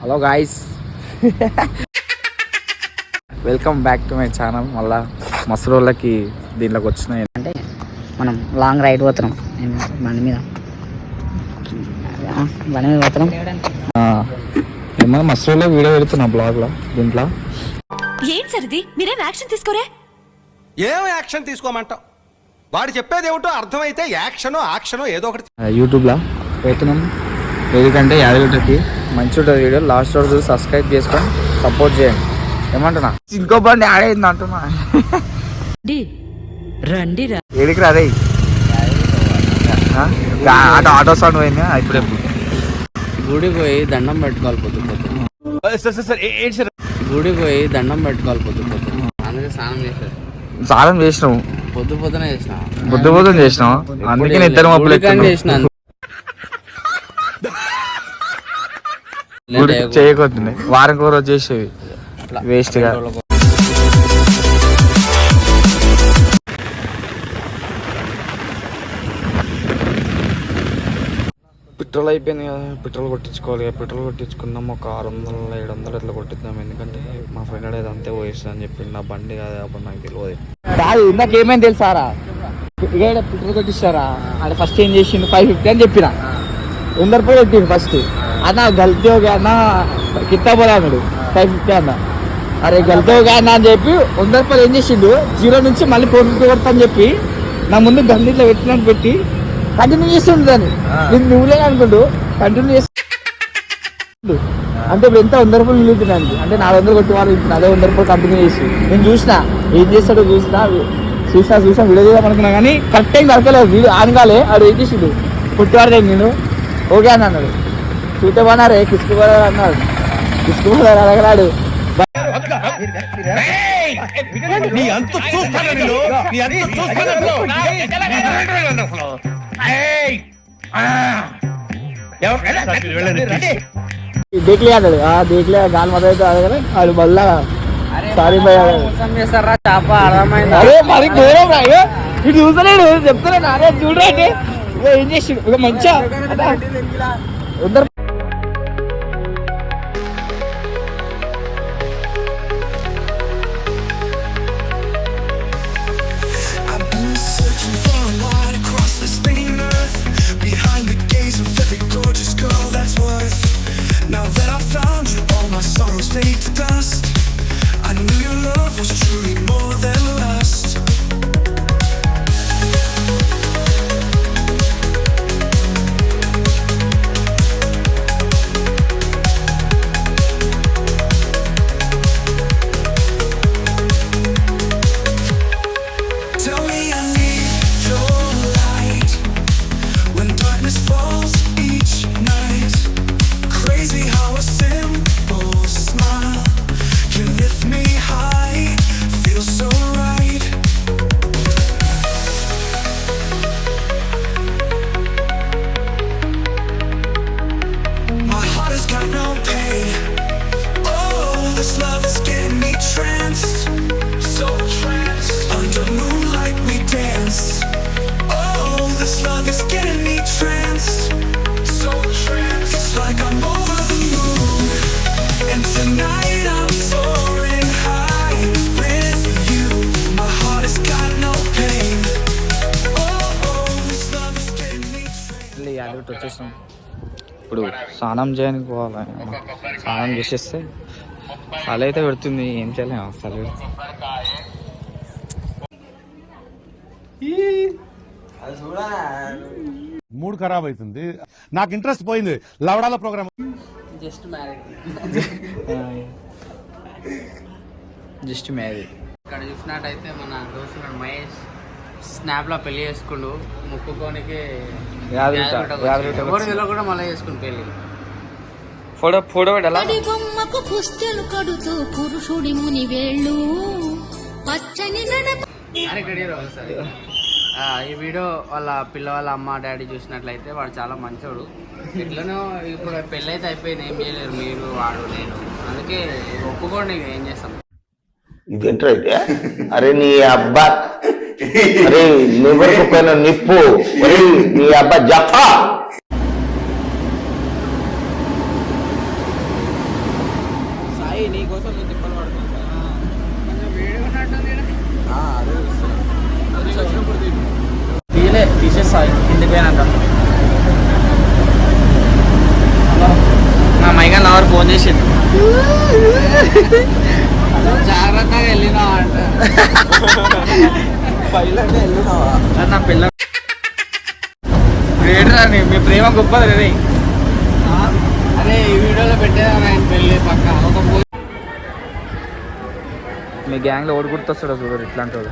Hello guys, welcome back to my channel. మళ్ళా మస్తు రోజులకి దీంట్లోకి వచ్చినాయి. అంటే మనం లాంగ్ రైడ్ పోతున్నాం బండి మీద పోతున్నాం. ఏమన్నా మస్తు రోజుల్లో వీడియో పెడుతున్నా బ్లాగ్లో. దీంట్లో ఏంటి సార్ ఇది? మీరేం యాక్షన్ తీసుకోరే? ఏం యాక్షన్ తీసుకోమంటావు? వాడు చెప్పేది ఏమిటో అర్థమైతే యాక్షనో యాక్షనో ఏదో ఒకటి యూట్యూబ్లో పెడుతున్నాం. ఎందుకంటే 50 లీటర్కి మంచి ఉంటుంది వీడియో. లాస్ట్ రోజు చూసి సబ్స్క్రైబ్ చేసుకొని సపోర్ట్ చేయండి. ఏమంటున్నా, ఇంకో బండి యాడ్ అయింది అంటున్నా. రండి ఏడికి రాదే ఆటో సౌండ్ పోయింది. ఇప్పుడు గుడి పోయి దండం పెట్టుకోవాలి పొద్దుపోతుంది. గుడి పోయి దండం పెట్టుకోవాలి పొద్దుపోతుంది. అందుకే స్నానం చేశారు. స్నానం చేసినావు? పొద్దున చేసిన. పొద్దున చేసినావు, అందుకే ఇద్దరు మబ్బులు చేసిన. చేయకొద్దు, వారం కూర చేసేవి వేస్ట్ గా. పెట్రోల్ అయిపోయింది కదా, పెట్రోల్ కొట్టించుకోవాలి కదా. పెట్రోల్ కొట్టించుకుందాం, ఒక 600 700 ఇట్లా కొట్టిద్దాం. ఎందుకంటే మా ఫ్రెండ్ అడేది అంతే పోయిస్తా అని చెప్పి నా బండి కాదు అప్పుడు నాకు తెలియదు. కాదు, ఇందాక ఏమైంది తెలుసారా, పెట్రోల్ కొట్టిస్తారా అంటే ఫస్ట్ ఏం చేసిండు 550 అని చెప్పిన. 100 రూపాయలు కొట్టిండు ఫస్ట్. అన్న గల్తీ అన్న కిత్తా పోలే అన్నాడు. 550 అన్న. అరే గల్తీ అన్న అని చెప్పి 100 రూపాయలు ఏం చేసిండు, 0 నుంచి మళ్ళీ 450 కొడతా అని చెప్పి నా ముందు గండి ఇట్లా పెట్టినాను పెట్టి కంటిన్యూ చేస్తుండు దాన్ని. నేను నువ్వులే అనుకుంటూ కంటిన్యూ చేస్తుండు. అంటే ఇప్పుడు ఎంత 100 రూపాయలు మిగులుతున్నాను. అంటే 400 కొట్టి వాళ్ళు అదే 100 రూపాయలు కంటిన్యూ చేసి నేను చూసిన ఏం చేస్తాడో చూసిన వీడియో చేద్దాం అనుకున్నా. కానీ కరెక్ట్ టైం దొరకలేదు. వీడియో ఆనగాలే ఆడు ఏం చేసిండు, పుట్టివాడే నేను ఓకే అని అన్నాడు. చూస్తే బాగున్నారే కిసుకుపోదారు అన్నాడు. కిసుకుపోదారు అడగరాడు. దేక్లే అన్నాడు. దేక్లే గాలి మొదలు అయితే అడగలే వాడు మళ్ళా సారీ భయ చేప అర్థమైంది. అరే మరి ఘోరం రాయో ఇటు చూసలేడు చెప్తాను. నానే చూడండి ఏం చేసి ఒక మంచిగా 100 Now that I found you, all my sorrows fade to dust. I knew your love was truly more than lust. Tell me I need your light when darkness falls each night. Crazy how a simple smile can lift me high, feels so right. My heart has got no pain. Oh, this love is getting me tranced, so tranced. Under moonlight we dance. Oh, this love is getting me tranced, so tranced. It's like I'm over the moon, and tonight I'm soaring high with you. My heart has got no pain. Oh, this love is getting me tranced. Yadagiri వచ్చేసాం. ఇప్పుడు స్నానం చేయడానికి పోవాలి. స్నానం చేసేస్తే చలి అయితే పెడుతుంది. ఏం చేయలేము, చలి మూడ్ ఖరాబ్ అవుతుంది. నాకు ఇంట్రెస్ట్ పోయింది లవడాల ప్రోగ్రామ్. Just marriage. ఇక్కడ చూసినట్టయితే మన దోస్తుడు మహేష్ స్నాప్ లో పెళ్లి చేసుకుండు. ముక్కుకోనికి కూడా మళ్ళీ చేసుకుని పెళ్లి. ఫోటో పెట్టాలా? బొమ్మకు పుస్తెలు కడుతూ పురుషుడి ముని వేళ్ళు పచ్చని సరే ఈ వీడియో వాళ్ళ పిల్లవాళ్ళ అమ్మ డాడీ చూసినట్లయితే వాడు చాలా మంచోడు. ఎట్లనో ఇప్పుడు పెళ్ళి అయితే అయిపోయింది, ఏం చేయలేరు మీరు వాడు నేను. అందుకే ఒప్పుకోండి, ఏం చేస్తాం. ఇదేంటో అయితే అరే నీ అబ్బా, అరే లివర్ పైన నిప్పు, నీ అబ్బా జఫా తీసేస్తా కిందికి పోయినాక. మా మైగా నవర్ ఫోన్ చేసింది. జాగ్రత్తగా వెళ్ళినా అంటే నా పిల్ల రేడరా మీ ప్రేమ గొప్పది రే. అరే ఈ వీడియోలో పెట్టేదా ఆయన పెళ్ళి పక్క ఒక మీ గ్యాంగ్లో ఓడి గుర్తొస్తాడు చూడరు ఇట్లాంటి వాడు.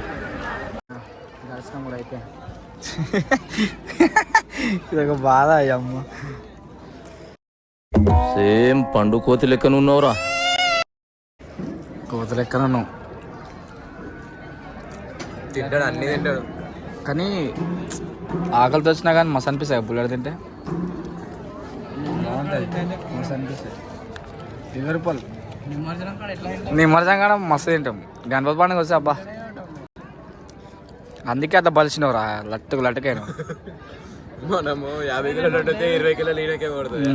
దర్శనం కూడా అయితే ఇదొక బాధ అయ్యమ్మ. సేమ్ పండు కోతి లెక్కన ఉన్నావురా. కోతలు ఎక్కడ ఉన్నావు తింటాడు, అన్ని తింటాడు. కానీ ఆకలితో వచ్చినా కానీ మస్తు అనిపిస్తాయి బుల్లెట్ తింటే. బాగుంటుంది మస్తు అనిపిస్తాయి. 20 రూపాయలు నిమ్మరసం కూడా మస్తు తింటాం. గణపతి పండుగ వస్తే అబ్బా అందుకే అంత బలిసినవురా లట్టుకైనా. మనము 50 కిలోలు ఉంటే 20 కిలోలు ఈయనకే కొడుతుంది.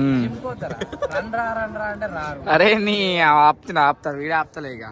అరే నీ ఆపుతా వీడే ఆపుతలే ఇక.